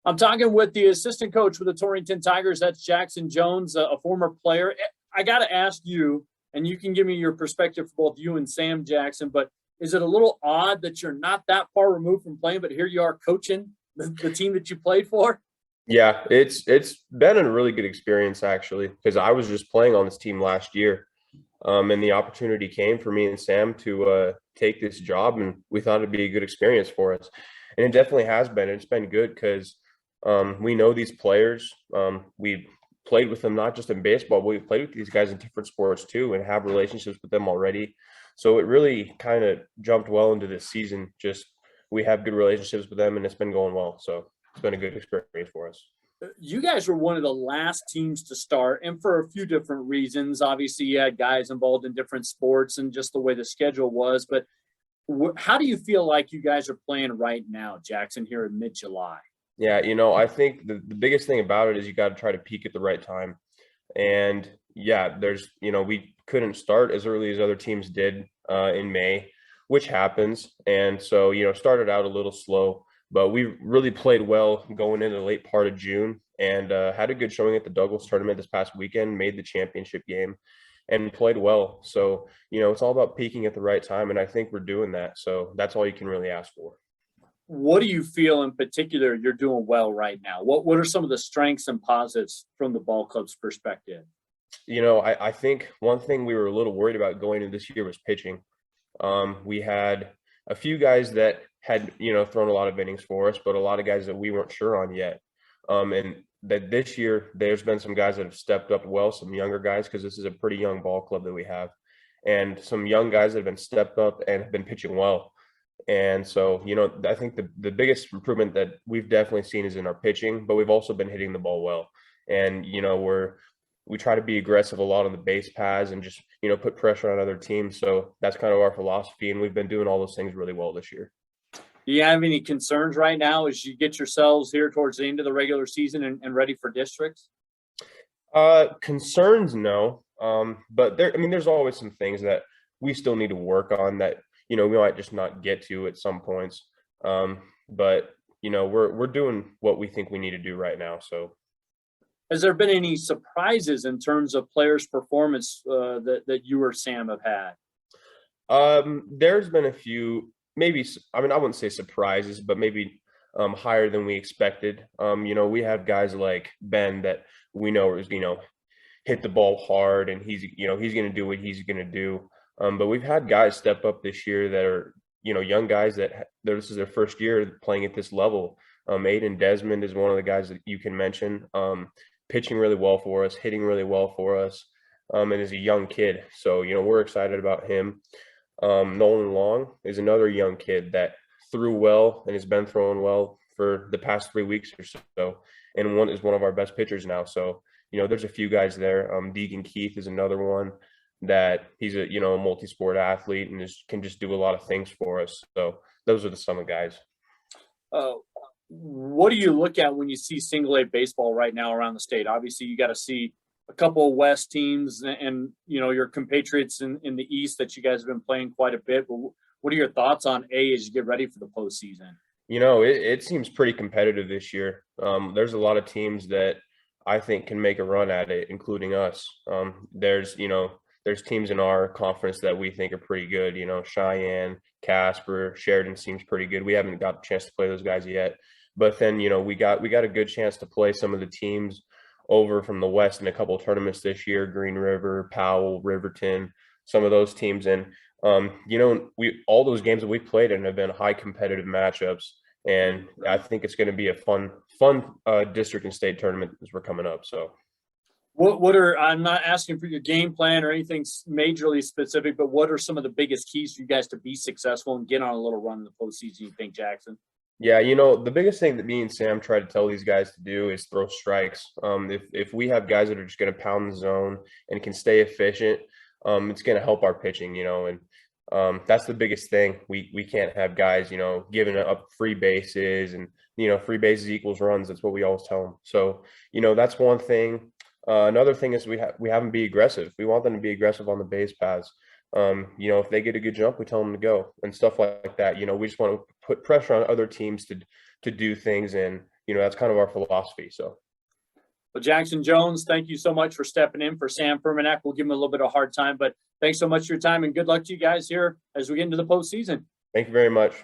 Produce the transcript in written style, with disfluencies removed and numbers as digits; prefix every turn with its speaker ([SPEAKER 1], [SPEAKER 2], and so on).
[SPEAKER 1] I'm talking with the assistant coach with the Torrington Tigers. That's Jackson Jones, a former player. I got to ask you, and you can give me your perspective for both you and Sam Jackson, but is it a little odd that you're not that far removed from playing, but here you are coaching the team that you played for?
[SPEAKER 2] Yeah, it's been a really good experience actually, because I was just playing on this team last year, and the opportunity came for me and Sam to take this job, and we thought it'd be a good experience for us, and it definitely has been. It's been good because we know these players. We played with them not just in baseball, but we've played with these guys in different sports too, and have relationships with them already. So it really kind of jumped well into this season. Just we have good relationships with them, and it's been going well. So it's been a good experience for us.
[SPEAKER 1] You guys were one of the last teams to start, and for a few different reasons. Obviously, you had guys involved in different sports and just the way the schedule was. But how do you feel like you guys are playing right now, Jackson, here in mid-July?
[SPEAKER 2] Yeah, I think the biggest thing about it is you got to try to peak at the right time. And yeah, we couldn't start as early as other teams did in May, which happens. And so, started out a little slow, but we really played well going into the late part of June and had a good showing at the Douglas tournament this past weekend, made the championship game and played well. So, it's all about peaking at the right time. And I think we're doing that. So that's all you can really ask for.
[SPEAKER 1] What do you feel in particular you're doing well right now? What are some of the strengths and positives from the ball club's perspective?
[SPEAKER 2] I think one thing we were a little worried about going into this year was pitching. We had a few guys that had, thrown a lot of innings for us, but a lot of guys that we weren't sure on yet. And that this year, there's been some guys that have stepped up well, some younger guys, because this is a pretty young ball club that we have, and some young guys that have been stepped up and have been pitching well. And so, I think the biggest improvement that we've definitely seen is in our pitching, but we've also been hitting the ball well. And, we try to be aggressive a lot on the base paths and just, put pressure on other teams. So that's kind of our philosophy. And we've been doing all those things really well this year.
[SPEAKER 1] Do you have any concerns right now as you get yourselves here towards the end of the regular season and ready for districts?
[SPEAKER 2] Concerns, no. But there's always some things that we still need to work on that, we might just not get to at some points. But we're doing what we think we need to do right now. So
[SPEAKER 1] has there been any surprises in terms of players' performance that you or Sam have had?
[SPEAKER 2] There's been a few, maybe, I wouldn't say surprises, but maybe higher than we expected. We have guys like Ben that we know is, hit the ball hard, and he's going to do what he's going to do. But we've had guys step up this year that are, young guys that this is their first year playing at this level. Aiden Desmond is one of the guys that you can mention, pitching really well for us, hitting really well for us, and is a young kid. So, we're excited about him. Nolan Long is another young kid that threw well and has been throwing well for the past 3 weeks or so, and is one of our best pitchers now. So, there's a few guys there. Deegan Keith is another one that he's a a multi-sport athlete and can just do a lot of things for us. So those are some of the guys.
[SPEAKER 1] What do you look at when you see single A baseball right now around the state? Obviously, you got to see a couple of West teams and your compatriots in the East that you guys have been playing quite a bit. But what are your thoughts on A as you get ready for the postseason?
[SPEAKER 2] It seems pretty competitive this year. There's a lot of teams that I think can make a run at it, including us. There's teams in our conference that we think are pretty good. Cheyenne, Casper, Sheridan seems pretty good. We haven't got a chance to play those guys yet, but then we got a good chance to play some of the teams over from the West in a couple of tournaments this year: Green River, Powell, Riverton, some of those teams. And all those games that we played in have been high competitive matchups, and I think it's going to be a fun district and state tournament as we're coming up. So.
[SPEAKER 1] I'm not asking for your game plan or anything majorly specific, but what are some of the biggest keys for you guys to be successful and get on a little run in the postseason, you think, Jackson?
[SPEAKER 2] Yeah, the biggest thing that me and Sam try to tell these guys to do is throw strikes. If we have guys that are just going to pound the zone and can stay efficient, it's going to help our pitching, and that's the biggest thing. We can't have guys, giving up free bases, and, free bases equals runs. That's what we always tell them. So, that's one thing. Another thing is we have them be aggressive. We want them to be aggressive on the base paths. If they get a good jump, we tell them to go and stuff like that. We just want to put pressure on other teams to do things and, that's kind of our philosophy. So.
[SPEAKER 1] Well, Jackson Jones, thank you so much for stepping in for Sam Fermanak. We'll give him a little bit of a hard time, but thanks so much for your time and good luck to you guys here as we get into the postseason.
[SPEAKER 2] Thank you very much.